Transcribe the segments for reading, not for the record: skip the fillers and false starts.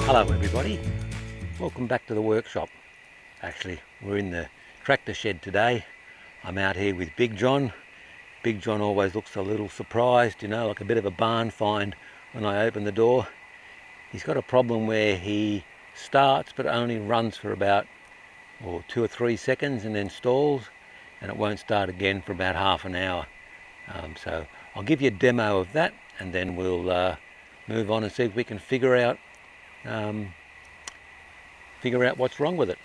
Hello everybody, welcome back to the workshop. Actually, we're in the tractor shed today. I'm out here with Big John. Big John always looks a little surprised, you know, like a bit of a barn find when I open the door. He's got a problem where he starts but only runs for about 2 or 3 seconds and then stalls, and it won't start again for about half an hour. So I'll give you a demo of that, and then we'll move on and see if we can figure out what's wrong with it.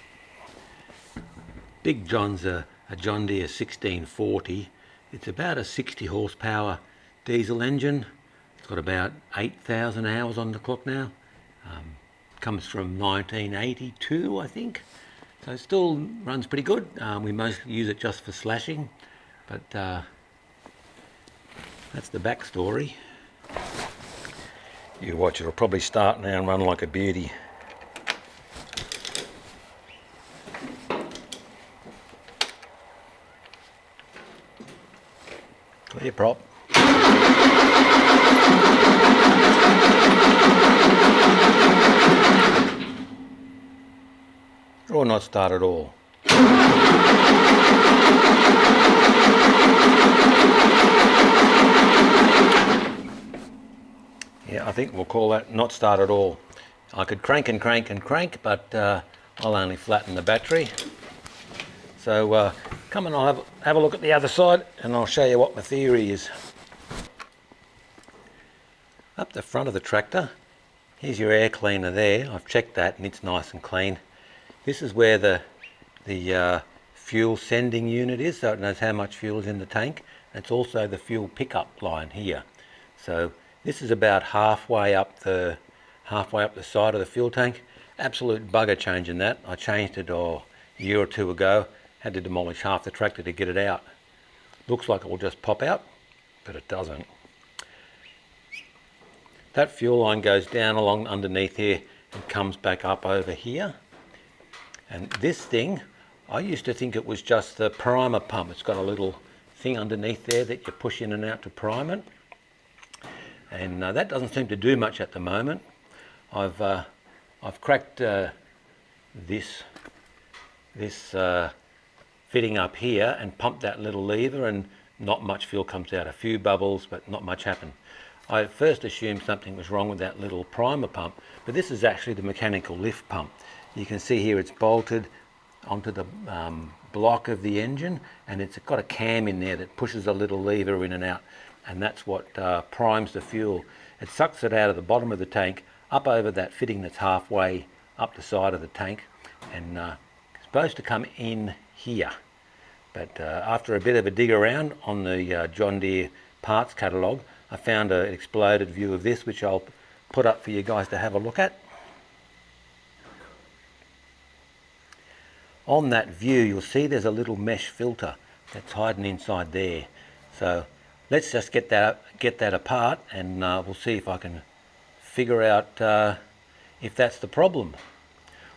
Big John's a John Deere 1640. It's about a 60 horsepower diesel engine. It's got about 8,000 hours on the clock now. Comes from 1982, I think. So it still runs pretty good. We mostly use it just for slashing, but that's the backstory. You watch, it'll probably start now and run like a beauty. Clear prop. Or not start at all. Yeah, I think we'll call that not start at all. I could crank and crank and crank, but I'll only flatten the battery. So come and I'll have a look at the other side and I'll show you what my theory is. Up the front of the tractor, here's your air cleaner there. I've checked that and it's nice and clean. This is where the fuel sending unit is, so it knows how much fuel is in the tank. It's also the fuel pickup line here. So this is about halfway up the side of the fuel tank. Absolute bugger changing that. I changed it a year or two ago. Had to demolish half the tractor to get it out. Looks like it will just pop out, but it doesn't. That fuel line goes down along underneath here and comes back up over here. And this thing, I used to think it was just the primer pump. It's got a little thing underneath there that you push in and out to prime it. And that doesn't seem to do much at the moment. I've cracked this fitting up here and pumped that little lever, and not much fuel comes out. A few bubbles, but not much happened. I at first assumed something was wrong with that little primer pump, but this is actually the mechanical lift pump. You can see here it's bolted onto the block of the engine, and it's got a cam in there that pushes a little lever in and out, and that's what primes the fuel. It sucks it out of the bottom of the tank up over that fitting that's halfway up the side of the tank, and it's supposed to come in here. But after a bit of a dig around on the John Deere parts catalogue, I found an exploded view of this, which I'll put up for you guys to have a look at. On that view, you'll see there's a little mesh filter that's hiding inside there. So let's just get that apart, and we'll see if I can figure out if that's the problem.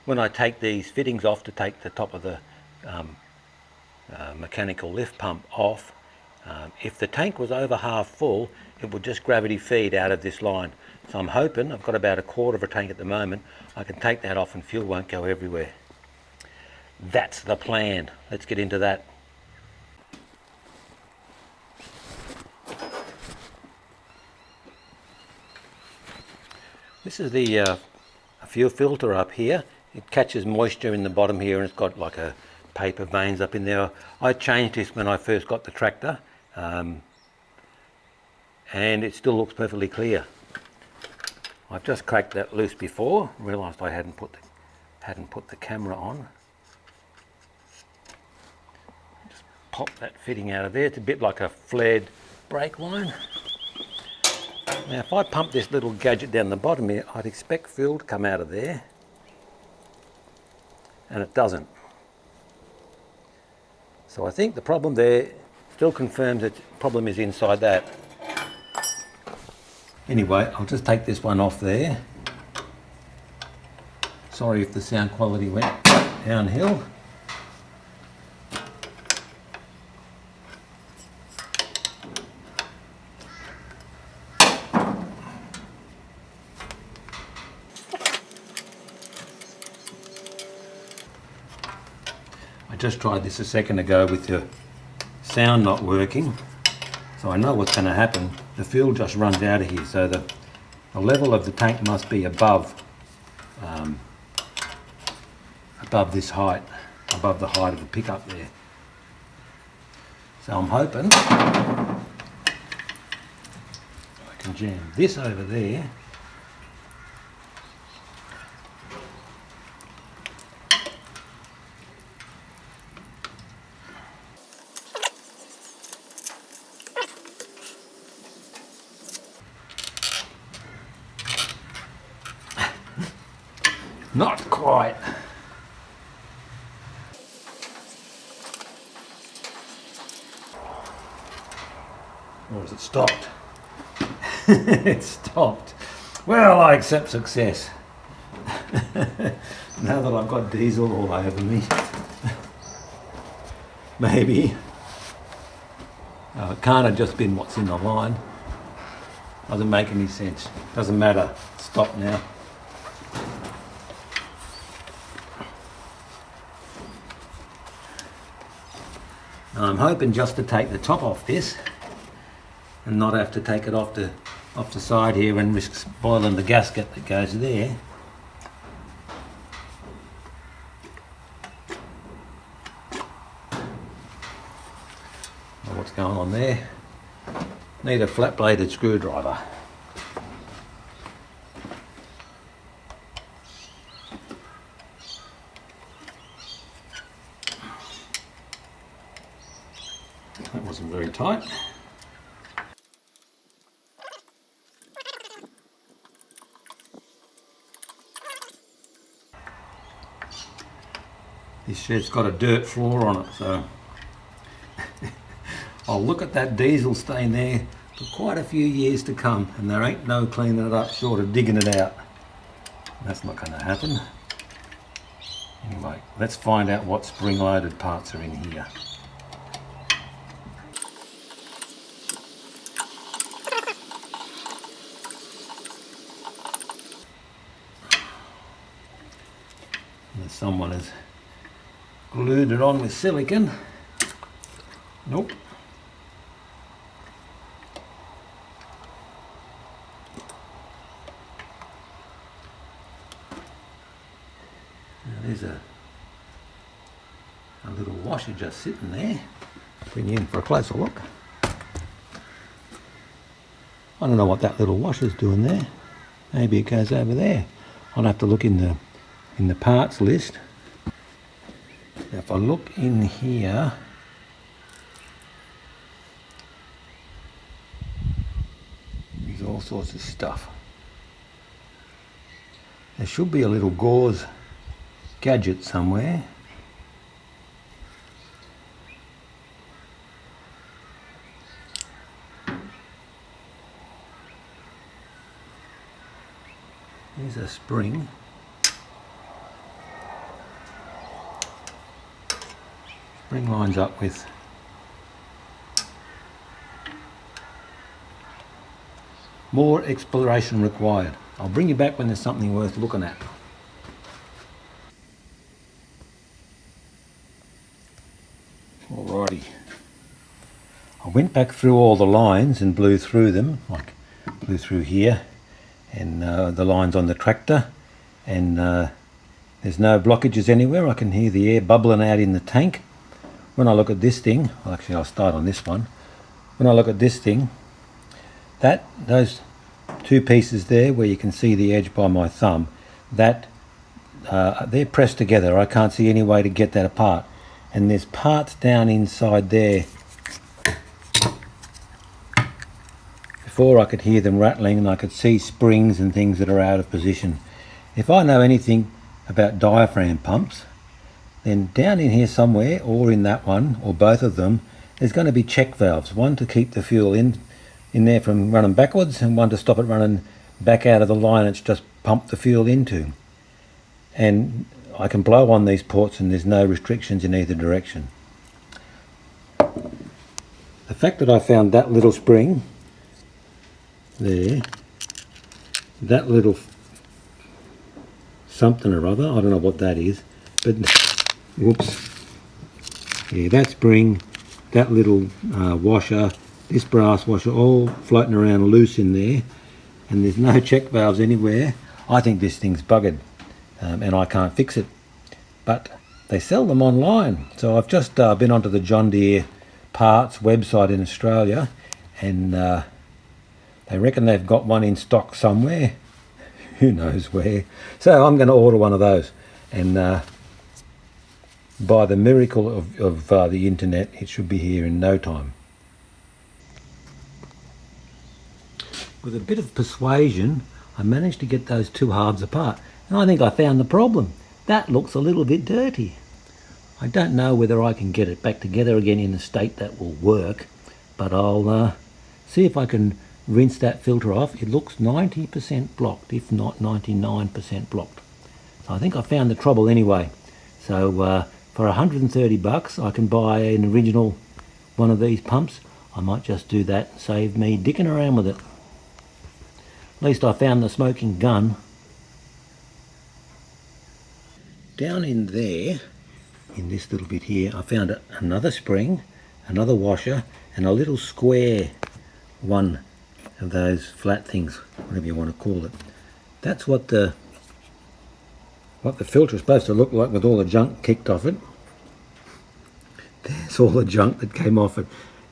When I take these fittings off to take the top of the mechanical lift pump off, if the tank was over half full, it would just gravity feed out of this line. So I'm hoping, I've got about a quarter of a tank at the moment, I can take that off and fuel won't go everywhere. That's the plan. Let's get into that. This is the fuel filter up here. It catches moisture in the bottom here, and it's got like a paper veins up in there. I changed this when I first got the tractor, and it still looks perfectly clear. I've just cracked that loose before, realised I hadn't put the camera on. Just pop that fitting out of there. It's a bit like a flared brake line. Now if I pump this little gadget down the bottom here, I'd expect fuel to come out of there, and it doesn't. So I think the problem there still confirms that the problem is inside that. Anyway, I'll just take this one off there. Sorry if the sound quality went downhill. just tried this a second ago with the sound not working, so I know what's going to happen. The fuel just runs out of here, so the level of the tank must be above this height, above the height of the pickup there. So I'm hoping I can jam this over there. Not quite. Or has it stopped? It stopped. Well, I accept success. Now that I've got diesel all over me. Maybe. It can't have just been what's in the line. Doesn't make any sense. Doesn't matter. Stop now. I'm hoping just to take the top off this and not have to take it off the side here and risk spoiling the gasket that goes there. What's going on there? Need a flat bladed screwdriver. That wasn't very tight. This shed's got a dirt floor on it, so I'll look at that diesel stain there for quite a few years to come, and there ain't no cleaning it up short of digging it out. That's not going to happen. Anyway, let's find out what spring-loaded parts are in here. Someone has glued it on with silicone. Nope. Now there's a little washer just sitting there. Bring you in for a closer look. I don't know what that little washer's doing there. Maybe it goes over there. I'll have to look in the parts list. Now if I look in here, there's all sorts of stuff. There should be a little gauze gadget somewhere. Here's a spring. Spring lines up with more exploration required. I'll bring you back when there's something worth looking at. Alrighty. I went back through all the lines and blew through them, like blew through here and the lines on the tractor, and there's no blockages anywhere. I can hear the air bubbling out in the tank. When I look at this thing, well, actually I'll start on this one. When I look at this thing, those two pieces there where you can see the edge by my thumb, they're pressed together. I can't see any way to get that apart. And there's parts down inside there. Before I could hear them rattling and I could see springs and things that are out of position. If I know anything about diaphragm pumps, then down in here somewhere, or in that one, or both of them, there's going to be check valves. One to keep the fuel in there from running backwards, and one to stop it running back out of the line it's just pumped the fuel into. And I can blow on these ports and there's no restrictions in either direction. The fact that I found that little spring there, that little something or other, I don't know what that is, but whoops, Yeah, that spring, that little washer, this brass washer, all floating around loose in there, and there's no check valves anywhere. I think this thing's buggered, and I can't fix it. But they sell them online. So I've just been onto the John Deere parts website in Australia, and they reckon they've got one in stock somewhere. Who knows where. So I'm going to order one of those, and by the miracle of the internet, it should be here in no time. With a bit of persuasion, I managed to get those two halves apart, and I think I found the problem. That looks a little bit dirty. I don't know whether I can get it back together again in a state that will work, but I'll see if I can rinse that filter off. It looks 90% blocked, if not 99% blocked. So I think I found the trouble anyway. So for 130 bucks, I can buy an original one of these pumps. I might just do that and save me dicking around with it. At least I found the smoking gun. Down in there, in this little bit here, I found another spring, another washer, and a little square one of those flat things, whatever you want to call it. That's what the filter is supposed to look like, with all the junk kicked off it. There's all the junk that came off it.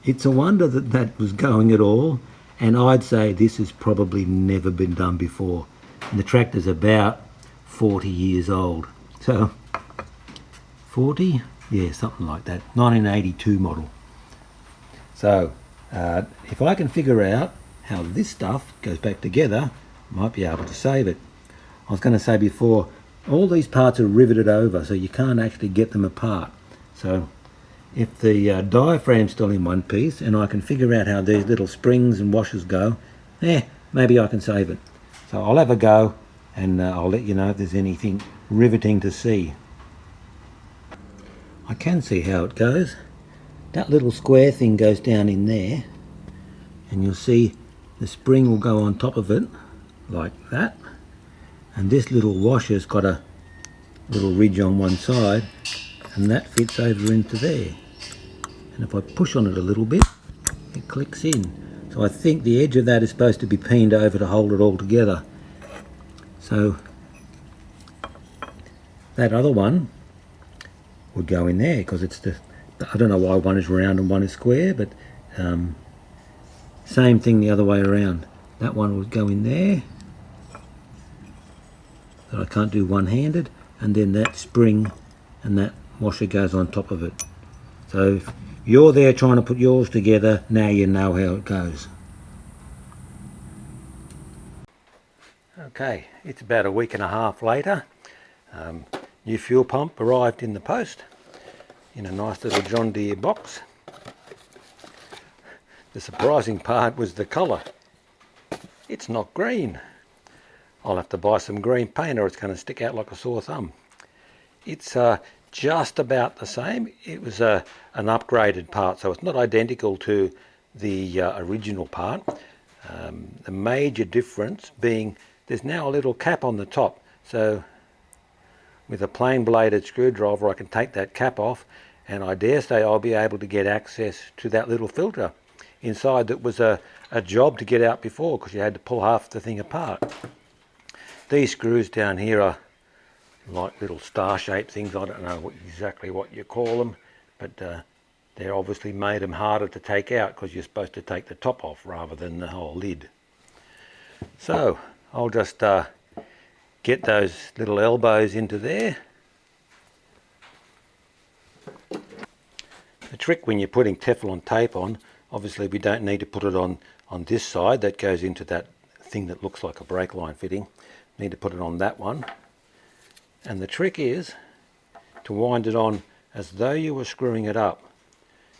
It's a wonder that that was going at all, and I'd say this has probably never been done before. And the tractor's about 40 years old. So 40, yeah, something like that, 1982 model. So if I can figure out how this stuff goes back together, I might be able to save it. I was going to say before, all these parts are riveted over, so you can't actually get them apart. So if the diaphragm's still in one piece, and I can figure out how these little springs and washers go, maybe I can save it. So I'll have a go, and I'll let you know if there's anything riveting to see. I can see how it goes. That little square thing goes down in there, and you'll see the spring will go on top of it like that, and this little washer's got a little ridge on one side, and that fits over into there. And if I push on it a little bit, it clicks in. So I think the edge of that is supposed to be peened over to hold it all together. So that other one would go in there, because it's I don't know why one is round and one is square, but same thing the other way around. That one would go in there, that I can't do one-handed, and then that spring and that washer goes on top of it. So if you're there trying to put yours together, now you know how it goes. Okay, it's about a week and a half later. New fuel pump arrived in the post in a nice little John Deere box. The surprising part was the colour. It's not green. I'll have to buy some green paint or it's going to stick out like a sore thumb. It's just about the same. It was an upgraded part, so it's not identical to the original part. The major difference being there's now a little cap on the top, so with a plain bladed screwdriver I can take that cap off, and I dare say I'll be able to get access to that little filter inside that was a job to get out before, because you had to pull half the thing apart. These screws down here are like little star-shaped things. I don't know exactly what you call them, but they're obviously made them harder to take out, because you're supposed to take the top off rather than the whole lid. So I'll just get those little elbows into there. The trick when you're putting Teflon tape on, obviously we don't need to put it on this side. That goes into that thing that looks like a brake line fitting. Need to put it on that one. And the trick is to wind it on as though you were screwing it up.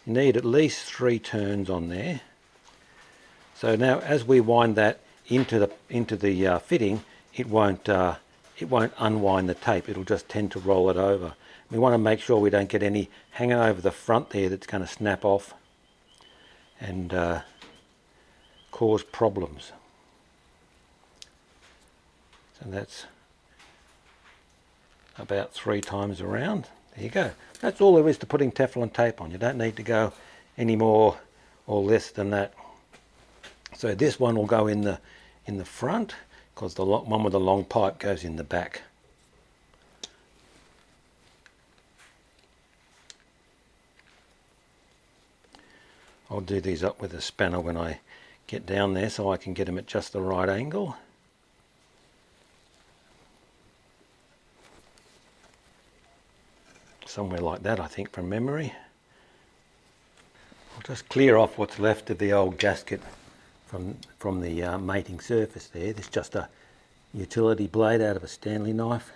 You need at least 3 turns on there. So now as we wind that into the fitting, it won't unwind the tape. It'll just tend to roll it over. We want to make sure we don't get any hanging over the front there that's going to snap off and cause problems. So that's about 3 times around. There you go. That's all there is to putting Teflon tape on. You don't need to go any more or less than that. So this one will go in the front, because the one with the long pipe goes in the back. I'll do these up with a spanner when I get down there so I can get them at just the right angle. Somewhere like that, I think, from memory. I'll just clear off what's left of the old gasket from the mating surface there. There's just a utility blade out of a Stanley knife,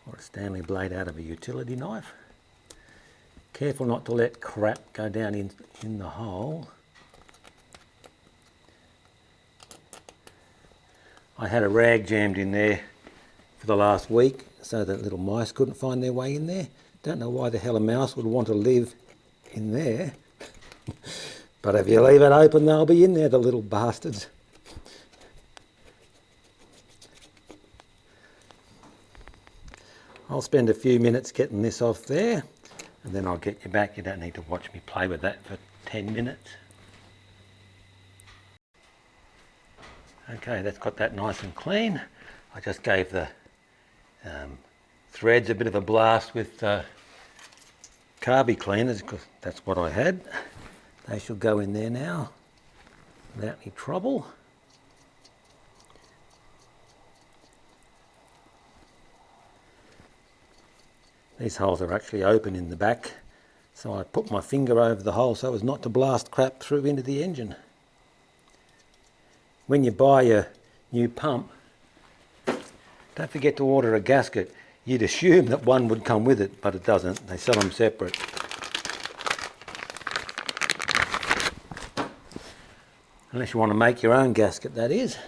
or a Stanley blade out of a utility knife. Careful not to let crap go down in the hole. I had a rag jammed in there for the last week so that little mice couldn't find their way in there. Don't know why the hell a mouse would want to live in there. But if you leave it open, they'll be in there, the little bastards. I'll spend a few minutes getting this off there, and then I'll get you back. You don't need to watch me play with that for 10 minutes. Okay, that's got that nice and clean. I just gave the threads a bit of a blast with carby cleaners, because that's what I had. They should go in there now without any trouble. These holes are actually open in the back, so I put my finger over the hole so as not to blast crap through into the engine. When you buy a new pump, don't forget to order a gasket. You'd assume that one would come with it, but it doesn't. They sell them separate. Unless you want to make your own gasket, that is.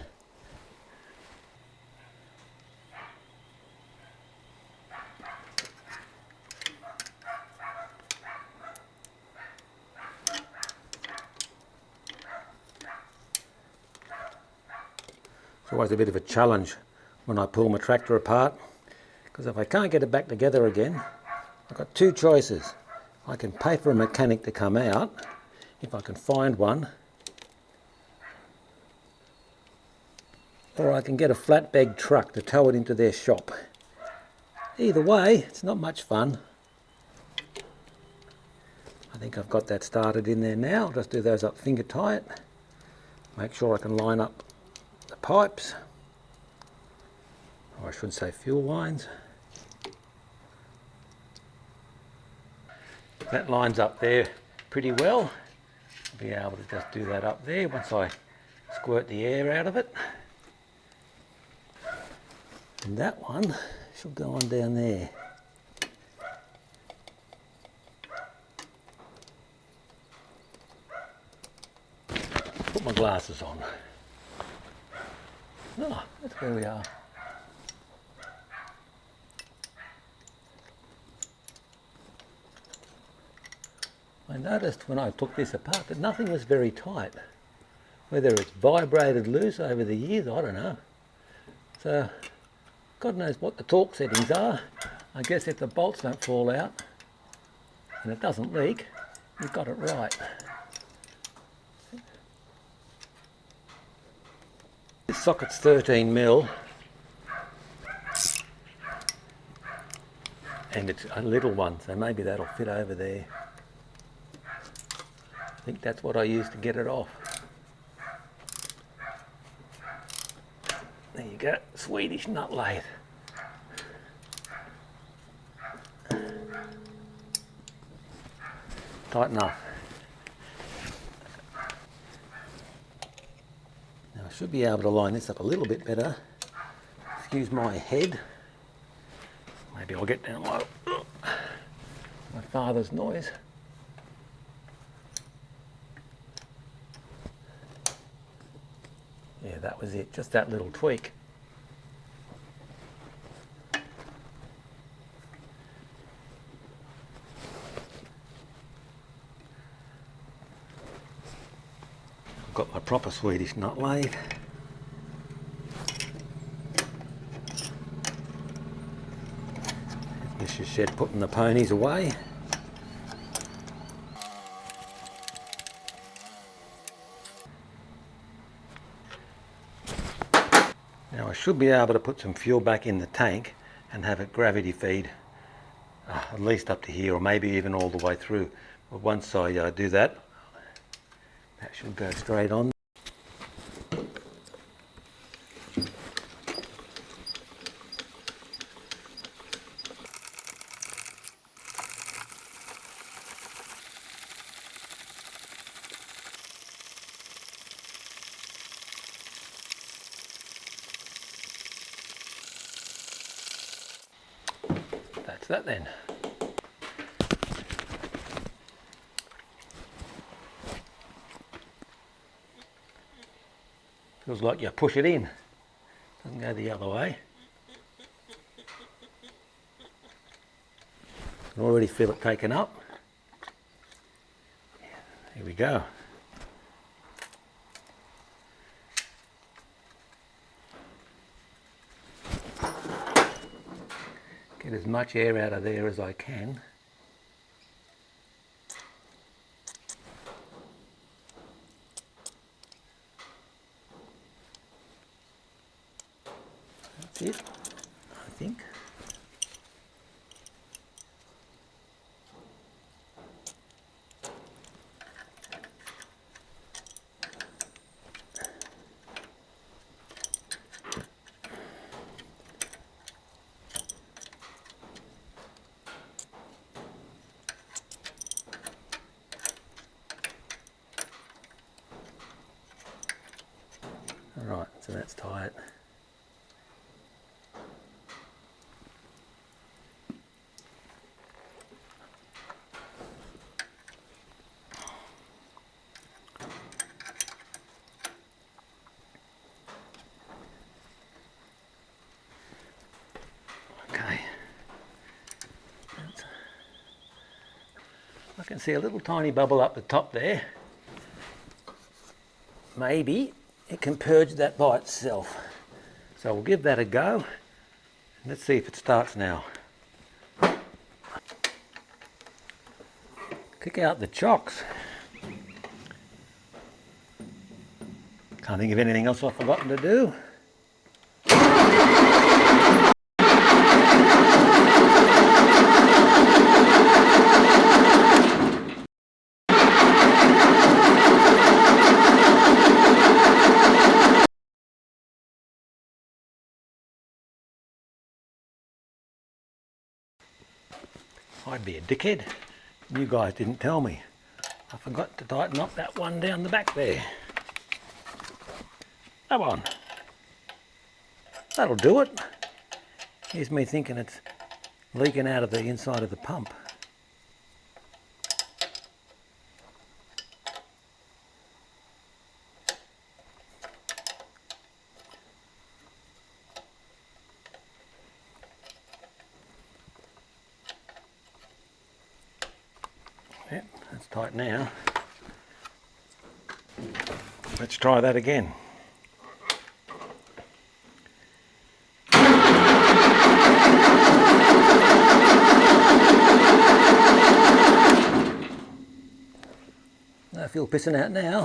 It's always a bit of a challenge when I pull my tractor apart, because if I can't get it back together again, I've got two choices. I can pay for a mechanic to come out, if I can find one, or I can get a flatbed truck to tow it into their shop. Either way, it's not much fun. I think I've got that started in there now. I'll just do those up finger tight. Make sure I can line up the pipes, or I should say fuel lines. That lines up there pretty well. I'll be able to just do that up there once I squirt the air out of it. And that one should go on down there. Put my glasses on. Oh, that's where we are. I noticed when I took this apart that nothing was very tight. Whether it's vibrated loose over the years, I don't know. So, God knows what the torque settings are. I guess if the bolts don't fall out and it doesn't leak, you've got it right. This socket's 13mm and it's a little one, so maybe that'll fit over there. I think that's what I used to get it off. There you go, Swedish nut lathe. Tight enough. Now I should be able to line this up a little bit better. Excuse my head. Maybe I'll get down low. My father's noise. Yeah, that was it, just that little tweak. I've got my proper Swedish nut lathe. There's my This is shed putting the ponies away. Now I should be able to put some fuel back in the tank and have it gravity feed at least up to here, or maybe even all the way through. But once I do that, that should go straight on. That's that then. Feels like you push it in. Doesn't go the other way. I can already feel it taken up. Here we go. Get as much air out of there as I can. That's it, I think. Alright, so that's tight. Okay. I can see a little tiny bubble up the top there. Maybe it can purge that by itself. So we'll give that a go. Let's see if it starts now. Kick out the chocks. Can't think of anything else I've forgotten to do. I'd be a dickhead. You guys didn't tell me. I forgot to tighten up that one down the back there. That one. That'll do it. Here's me thinking it's leaking out of the inside of the pump. Yep, that's tight now. Let's try that again. I feel pissing out now.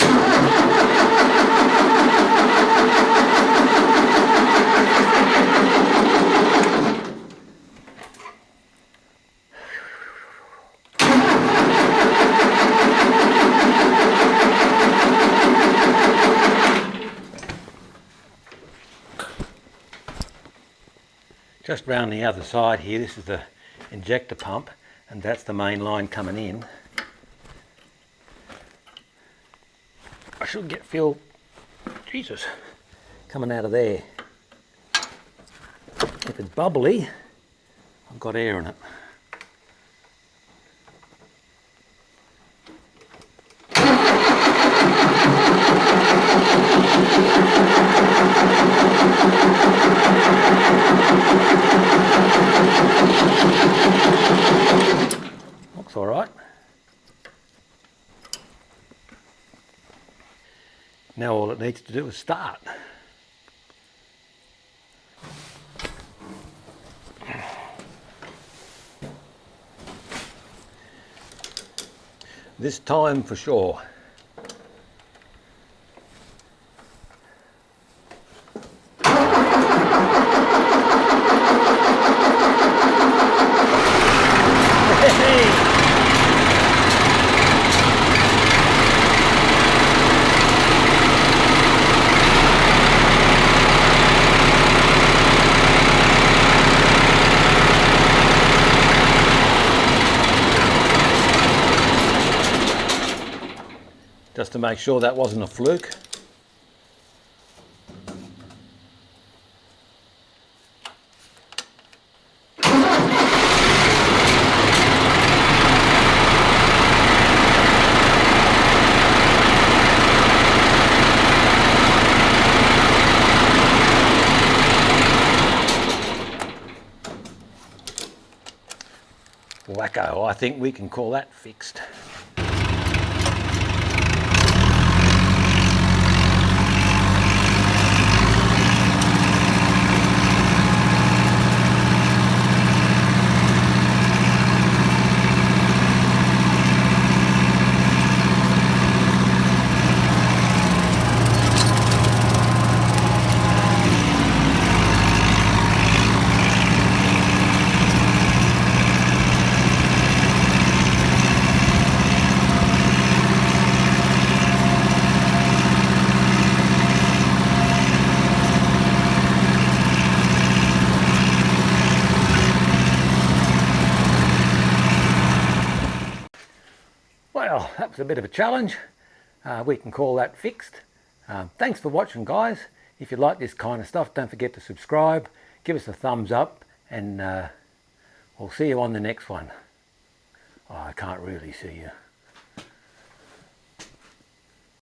Just round the other side here, this is the injector pump, and that's the main line coming in. I should get fuel, Jesus, coming out of there. If it's bubbly, I've got air in it. Looks all right. Now all it needs to do is start. This time for sure. Just to make sure that wasn't a fluke. Wacko, I think we can call that fixed. Well, that was a bit of a challenge. We can call that fixed. Thanks for watching, guys. If you like this kind of stuff, don't forget to subscribe, give us a thumbs up, and we'll see you on the next one. Oh, I can't really see you.